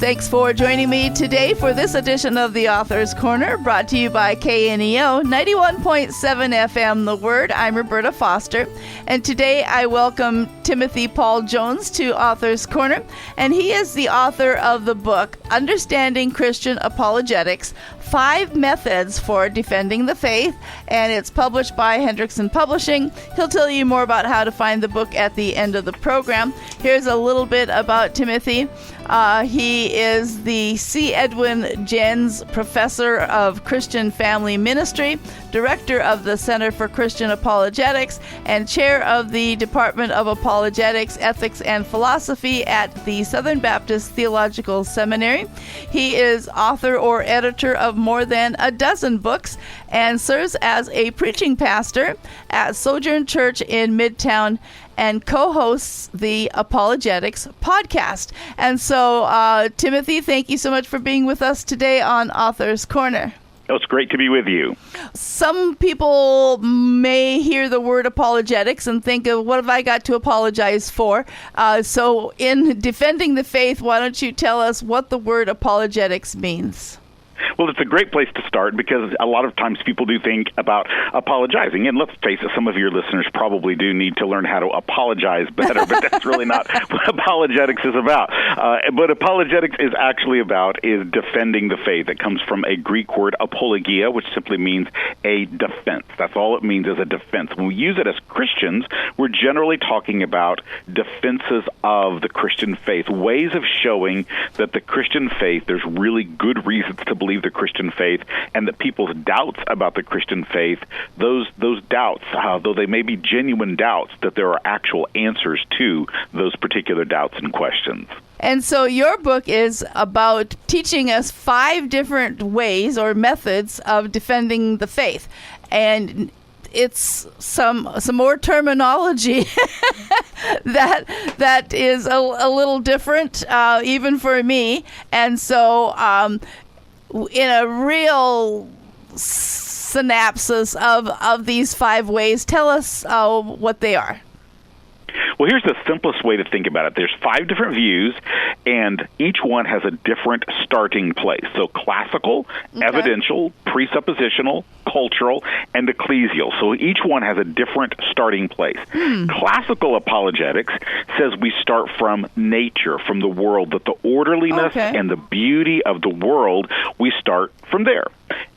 Thanks for joining me today for this edition of the Author's Corner, brought to you by KNEO 91.7 FM The Word. I'm Roberta Foster, and today I welcome Timothy Paul Jones to Author's Corner, and he is the author of the book Understanding Christian Apologetics, 5 Methods for Defending the Faith, and it's published by Hendrickson Publishing. He'll tell you more about how to find the book at the end of the program. Here's a little bit about Timothy. He is the C. Edwin Jens Professor of Christian Family Ministry, Director of the Center for Christian Apologetics, and Chair of the Department of Apologetics, Ethics, and Philosophy at the Southern Baptist Theological Seminary. He is author or editor of more than a dozen books and serves as a preaching pastor at Sojourn Church in Midtown and co-hosts the Apologetics podcast. And so, Timothy, thank you so much for being with us today on Author's Corner. It's great to be with you. Some people may hear the word apologetics and think of, what have I got to apologize for? So in defending the faith, why don't you tell us what the word apologetics means? Well, it's a great place to start because a lot of times people do think about apologizing. And let's face it, some of your listeners probably do need to learn how to apologize better, but that's really not what apologetics is about. But apologetics is actually about is defending the faith. It comes from a Greek word, apologia, which simply means a defense. That's all it means, is a defense. When we use it as Christians, we're generally talking about defenses of the Christian faith, ways of showing that the Christian faith, there's really good reasons to believe the Christian faith, and that people's doubts about the Christian faith, those doubts, though they may be genuine doubts, that there are actual answers to those particular doubts and questions. And so your book is about teaching us 5 different ways or methods of defending the faith. And it's some more terminology that is a little different, even for me. And so in a real synopsis of these 5 ways, tell us what they are. Well, here's the simplest way to think about it. There's 5 different views, and each one has a different starting place. So classical, evidential, presuppositional, cultural, and ecclesial. So each one has a different starting place. Classical apologetics says we start from nature, from the world, that the orderliness and the beauty of the world, we start from there.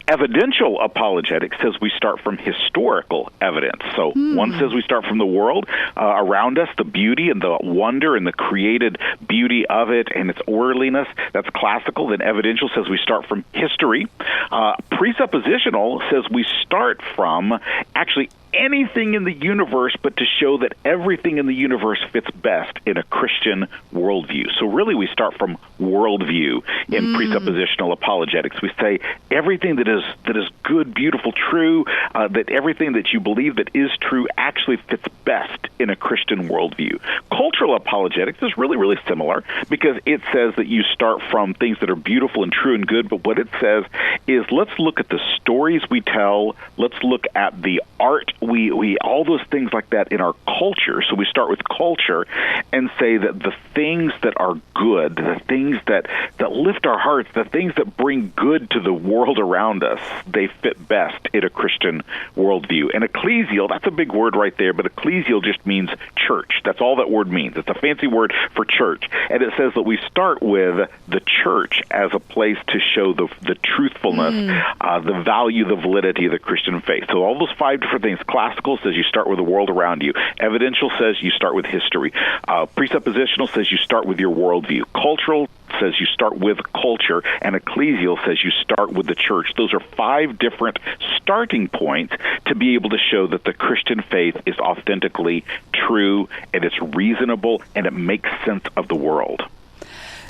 Evidential apologetics says we start from historical evidence. So one says we start from the world around us, the beauty and the wonder and the created beauty of it and its orderliness. That's classical. Then evidential says we start from history. Presuppositional says we start from actually anything in the universe, but to show that everything in the universe fits best in a Christian worldview. So really we start from worldview in presuppositional apologetics. We say everything that is good, beautiful, true, that everything that you believe that is true actually fits best in a Christian worldview. Cultural apologetics is really, really similar because it says that you start from things that are beautiful and true and good, but what it says is let's look at the stories we tell, let's look at the art we all those things like that in our culture. So we start with culture and say that the things that are good, the things that lift our hearts, the things that bring good to the world around us, they fit best in a Christian worldview. And ecclesial, that's a big word right there, but ecclesial just means church. That's all that word means. It's a fancy word for church. And it says that we start with the church as a place to show the truthfulness, the value, the validity of the Christian faith. So all those 5 different things. Classical says you start with the world around you. Evidential says you start with history. Presuppositional says you start with your worldview. Cultural says you start with culture. And ecclesial says you start with the church. Those are 5 different starting points to be able to show that the Christian faith is authentically true, and it's reasonable, and it makes sense of the world.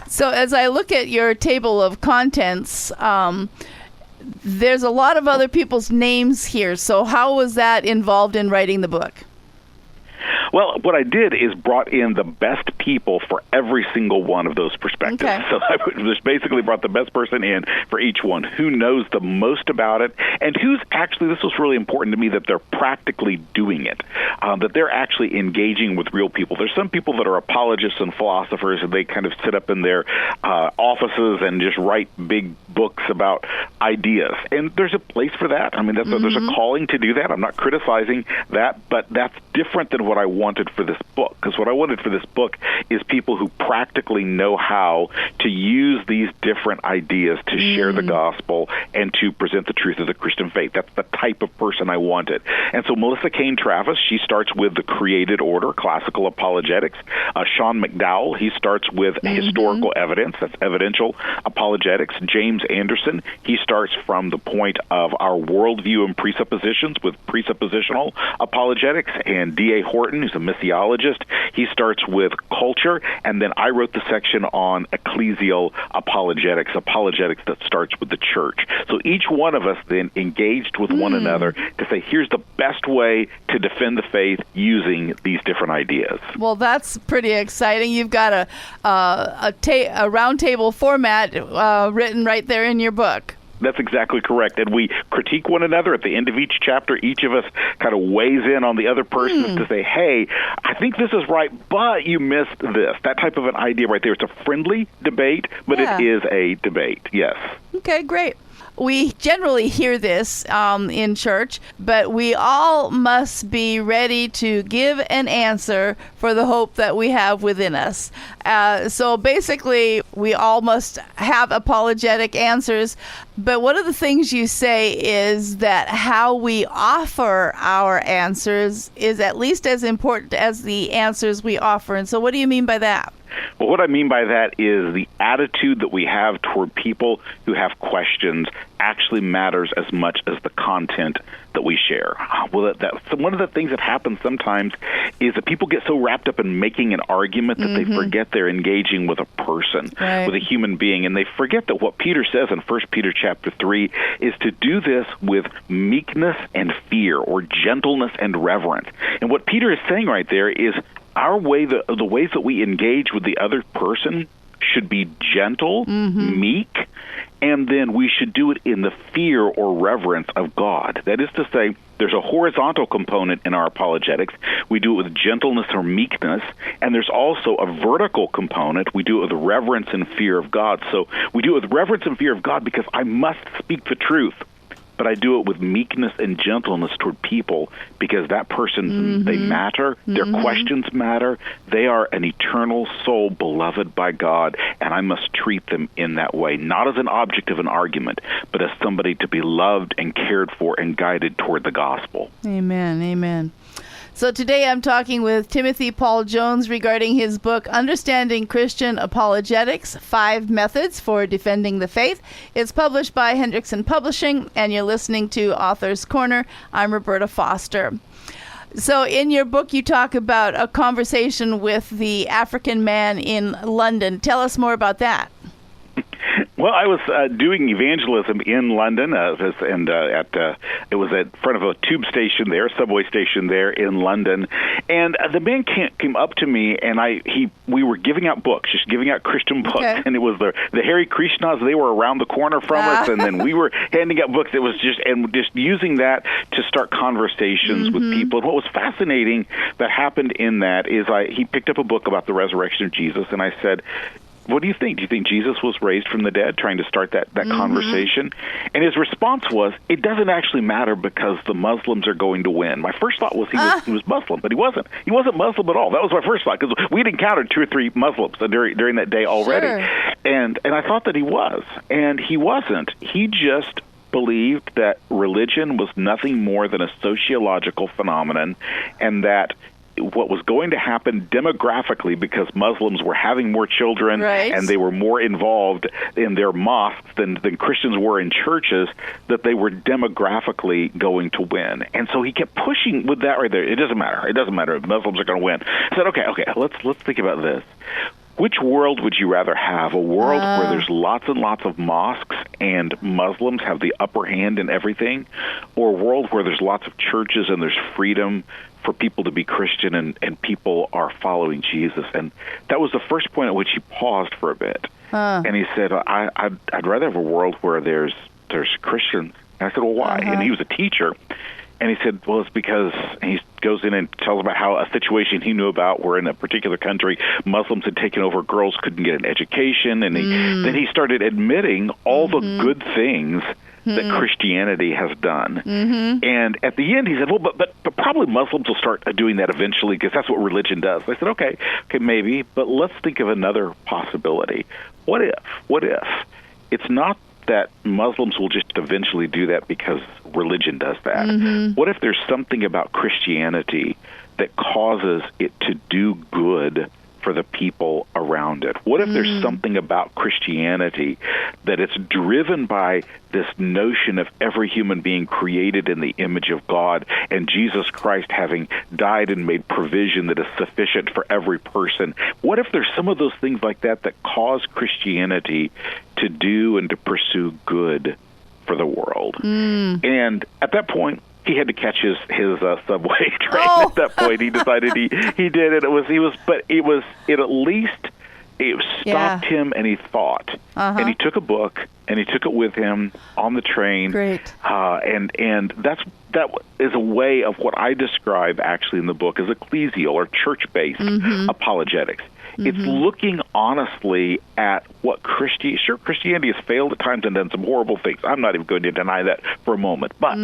So as I look at your table of contents, there's a lot of other people's names here. So how was that involved in writing the book? Well, what I did is brought in the best people for every single one of those perspectives. Okay. So I just basically brought the best person in for each one, who knows the most about it, and who's actually, this was really important to me, that they're practically doing it, that they're actually engaging with real people. There's some people that are apologists and philosophers, and they kind of sit up in their offices and just write big books about ideas. And there's a place for that. I mean, there's a calling to do that. I'm not criticizing that, but that's different than what I wanted for this book. Because what I wanted for this book is people who practically know how to use these different ideas to share the gospel and to present the truth of the Christian faith. That's the type of person I wanted. And so Melissa Cain Travis, she starts with the created order, classical apologetics. Sean McDowell, he starts with historical evidence. That's evidential apologetics. James Anderson, he starts from the point of our worldview and presuppositions with presuppositional apologetics. And D.A. Horton, who's a missiologist, he starts with culture. And then I wrote the section on ecclesial apologetics that starts with the church. So each one of us then engaged with one another to say, here's the best way to defend the faith using these different ideas. Well, that's pretty exciting. You've got a round table format written right there in your book. That's exactly correct. And we critique one another at the end of each chapter. Each of us kind of weighs in on the other person to say, hey, I think this is right, but you missed this. That type of an idea right there. It's a friendly debate, but it is a debate, yes. Okay, great. We generally hear this in church, but we all must be ready to give an answer for the hope that we have within us. So basically, we all must have apologetic answers. But one of the things you say is that how we offer our answers is at least as important as the answers we offer. And so what do you mean by that? Well, what I mean by that is the attitude that we have toward people who have questions actually matters as much as the content that we share. Well, so one of the things that happens sometimes is that people get so wrapped up in making an argument that they forget they're engaging with a person, with a human being, and they forget that what Peter says in 1 Peter chapter 3 is to do this with meekness and fear, or gentleness and reverence. And what Peter is saying right there is our way, the ways that we engage with the other person should be gentle, meek, and then we should do it in the fear or reverence of God. That is to say, there's a horizontal component in our apologetics. We do it with gentleness or meekness, and there's also a vertical component. We do it with reverence and fear of God. So we do it with reverence and fear of God because I must speak the truth. But I do it with meekness and gentleness toward people because that person, they matter, their questions matter, they are an eternal soul beloved by God, and I must treat them in that way, not as an object of an argument, but as somebody to be loved and cared for and guided toward the gospel. Amen, amen. So today I'm talking with Timothy Paul Jones regarding his book, Understanding Christian Apologetics, 5 Methods for Defending the Faith. It's published by Hendrickson Publishing, and you're listening to Author's Corner. I'm Roberta Foster. So in your book, you talk about a conversation with the African man in London. Tell us more about that. Well, I was doing evangelism in London, it was at front of a tube station there, subway station there in London, and the man came up to me, and we were giving out books, just giving out Christian books, and it was the Hare Krishnas. They were around the corner from us, and then we were handing out books. It was just using that to start conversations with people. And what was fascinating that happened in that is he picked up a book about the resurrection of Jesus, and I said, what do you think? Do you think Jesus was raised from the dead? Trying to start that conversation. And his response was, it doesn't actually matter because the Muslims are going to win. My first thought was he was Muslim, but he wasn't. He wasn't Muslim at all. That was my first thought, because we'd encountered 2 or 3 Muslims during that day already. Sure. And I thought that he was. And he wasn't. He just believed that religion was nothing more than a sociological phenomenon, and that what was going to happen demographically, because Muslims were having more children and they were more involved in their mosques than Christians were in churches, that they were demographically going to win. And so he kept pushing with that right there. It doesn't matter. It doesn't matter if Muslims are going to win. I said, okay, let's think about this. Which world would you rather have? A world where there's lots and lots of mosques and Muslims have the upper hand in everything, or a world where there's lots of churches and there's freedom for people to be Christian and people are following Jesus. And that was the first point at which he paused for a bit. And he said, I'd rather have a world where there's Christians. And I said, well, why? And he was a teacher. And he said, well, it's because he goes in and tells about how a situation he knew about where in a particular country Muslims had taken over, girls couldn't get an education. And then he started admitting all the good things that Christianity has done. And at the end, he said, well, but probably Muslims will start doing that eventually because that's what religion does. I said, okay, maybe, but let's think of another possibility. What if it's not that Muslims will just eventually do that because religion does that? What if there's something about Christianity that causes it to do good for the people around it? What if there's something about Christianity that it's driven by this notion of every human being created in the image of God and Jesus Christ having died and made provision that is sufficient for every person? What if there's some of those things like that that cause Christianity to do and to pursue good for the world? And at that point, he had to catch his subway train. At that point, he decided he did it. It at least stopped him, and he thought, and he took a book and he took it with him on the train. Great. And that is a way of what I describe actually in the book as ecclesial or church-based apologetics. It's looking honestly at what Christianity has failed at times and done some horrible things. I'm not even going to deny that for a moment. But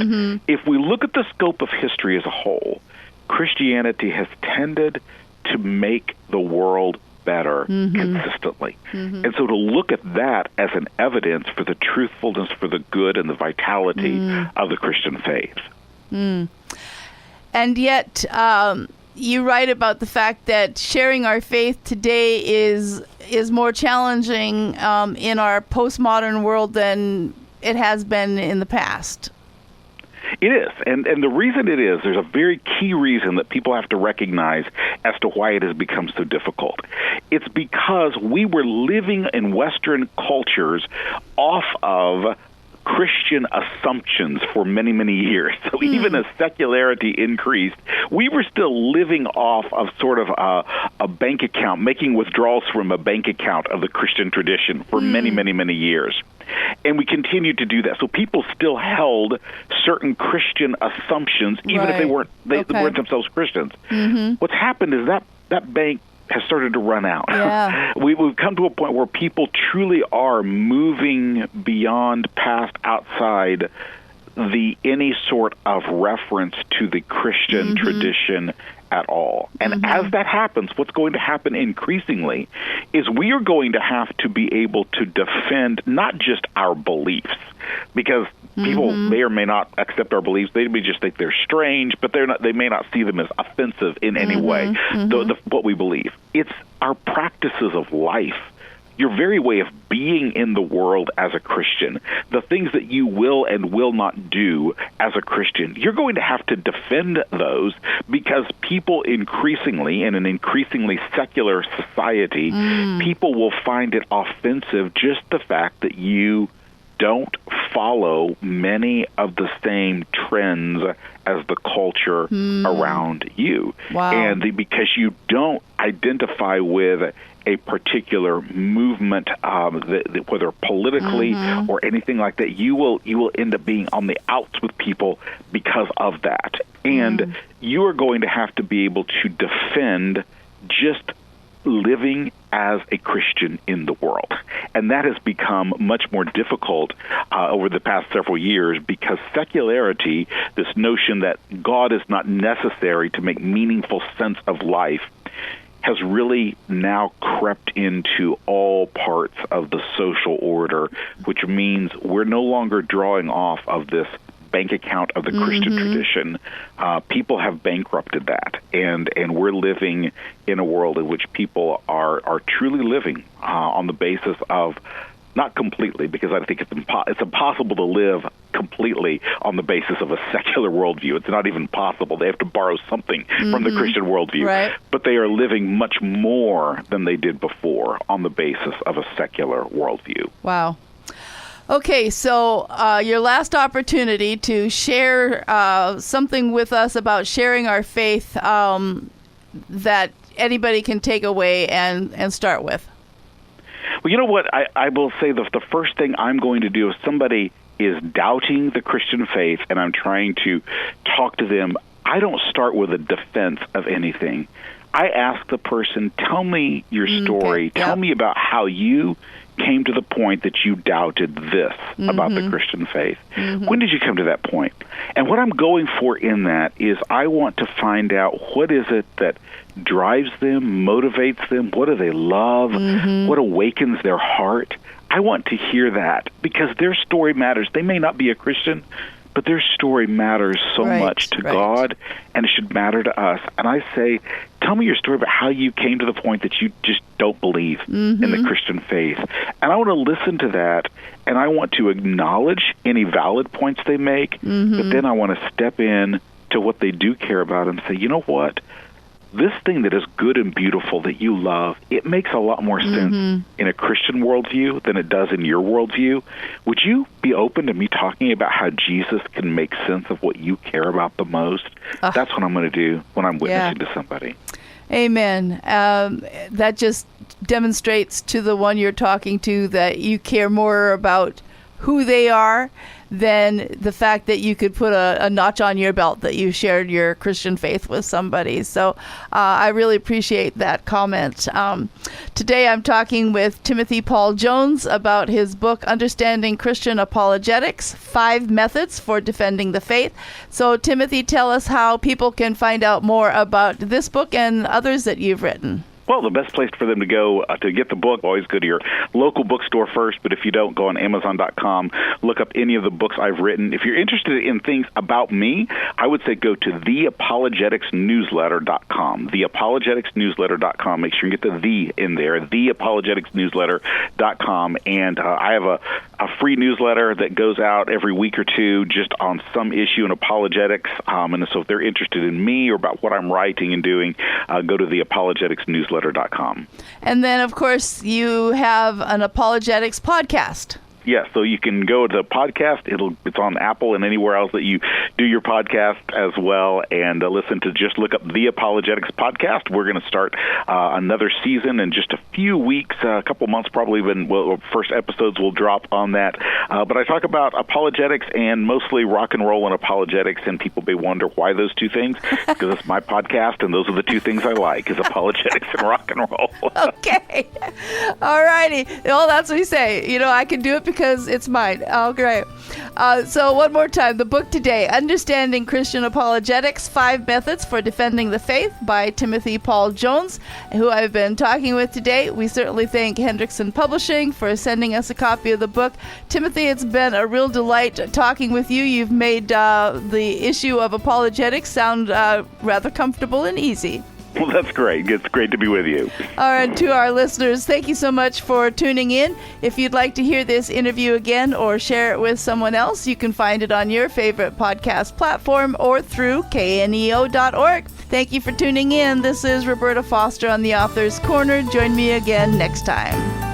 if we look at the scope of history as a whole, Christianity has tended to make the world better consistently. And so to look at that as an evidence for the truthfulness, for the good, and the vitality of the Christian faith. And yet, you write about the fact that sharing our faith today is more challenging in our postmodern world than it has been in the past. It is. And the reason it is, there's a very key reason that people have to recognize as to why it has become so difficult. It's because we were living in Western cultures off of Christian assumptions for many, many years. So even as secularity increased, we were still living off of sort of a bank account, making withdrawals from a bank account of the Christian tradition for many, many, many years. And we continued to do that. So people still held certain Christian assumptions, even if they weren't themselves Christians. What's happened is that bank has started to run out. We've come to a point where people truly are moving beyond, past, outside any sort of reference to the Christian tradition at all. And as that happens, what's going to happen increasingly is we are going to have to be able to defend not just our beliefs, because people may or may not accept our beliefs. They may just think they're strange, but they may not see them as offensive in any way, what we believe. It's our practices of life, your very way of being in the world as a Christian, the things that you will and will not do as a Christian. You're going to have to defend those because people increasingly, in an increasingly secular society, people will find it offensive just the fact that you don't follow many of the same trends as the culture around you. And because you don't identify with a particular movement, whether politically or anything like that, you will end up being on the outs with people because of that. And you are going to have to be able to defend just living as a Christian in the world. And that has become much more difficult over the past several years because secularity, this notion that God is not necessary to make meaningful sense of life, has really now crept into all parts of the social order, which means we're no longer drawing off of this bank account of the Christian tradition. People have bankrupted that, and we're living in a world in which people are truly living on the basis of, not completely, because I think it's impossible to live completely on the basis of a secular worldview. It's not even possible. They have to borrow something from the Christian worldview. But they are living much more than they did before on the basis of a secular worldview. Wow. Okay, so your last opportunity to share something with us about sharing our faith that anybody can take away and start with. Well, you know what? I will say the first thing I'm going to do if somebody is doubting the Christian faith and I'm trying to talk to them, I don't start with a defense of anything. I ask the person, tell me your story. Okay. Tell me about how you came to the point that you doubted this about the Christian faith. When did you come to that point? And what I'm going for in that is I want to find out what is it that drives them, motivates them, what do they love, what awakens their heart. I want to hear that because their story matters. They may not be a Christian, but their story matters so much to God, and it should matter to us. And I say, tell me your story about how you came to the point that you just don't believe in the Christian faith. And I want to listen to that, and I want to acknowledge any valid points they make, but then I want to step in to what they do care about and say, you know what? This thing that is good and beautiful that you love, it makes a lot more sense in a Christian worldview than it does in your worldview. Would you be open to me talking about how Jesus can make sense of what you care about the most? That's what I'm going to do when I'm witnessing to somebody. Amen. That just demonstrates to the one you're talking to that you care more about who they are than the fact that you could put a notch on your belt that you shared your Christian faith with somebody. So I really appreciate that comment. Today I'm talking with Timothy Paul Jones about his book, Understanding Christian Apologetics, 5 Methods for Defending the Faith. So Timothy, tell us how people can find out more about this book and others that you've written. Well, the best place for them to go to get the book, always go to your local bookstore first, but if you don't, go on Amazon.com, look up any of the books I've written. If you're interested in things about me, I would say go to theapologeticsnewsletter.com, theapologeticsnewsletter.com. Make sure you get the in there, theapologeticsnewsletter.com, and I have a free newsletter that goes out every week or two just on some issue in apologetics, and so if they're interested in me or about what I'm writing and doing, go to theapologeticsnewsletter.com. And then, of course, you have an apologetics podcast. Yes, so you can go to the podcast. It's on Apple and anywhere else that you do your podcast as well, and listen to. Just look up the Apologetics Podcast. We're going to start another season in just a few weeks, a couple months probably. When first episodes will drop on that. But I talk about apologetics and mostly rock and roll and apologetics, and people may wonder why those two things, because it's my podcast, and those are the two things I like: is apologetics and rock and roll. Okay, all righty. Well, that's what we say. You know, I can do it because it's mine. Oh, great. So one more time, the book today, Understanding Christian Apologetics, 5 Methods for Defending the Faith by Timothy Paul Jones, who I've been talking with today. We certainly thank Hendrickson Publishing for sending us a copy of the book. Timothy, it's been a real delight talking with you. You've made the issue of apologetics sound rather comfortable and easy. Well, that's great. It's great to be with you. All right, to our listeners, thank you so much for tuning in. If you'd like to hear this interview again or share it with someone else, you can find it on your favorite podcast platform or through kneo.org. Thank you for tuning in. This is Roberta Foster on the Author's Corner. Join me again next time.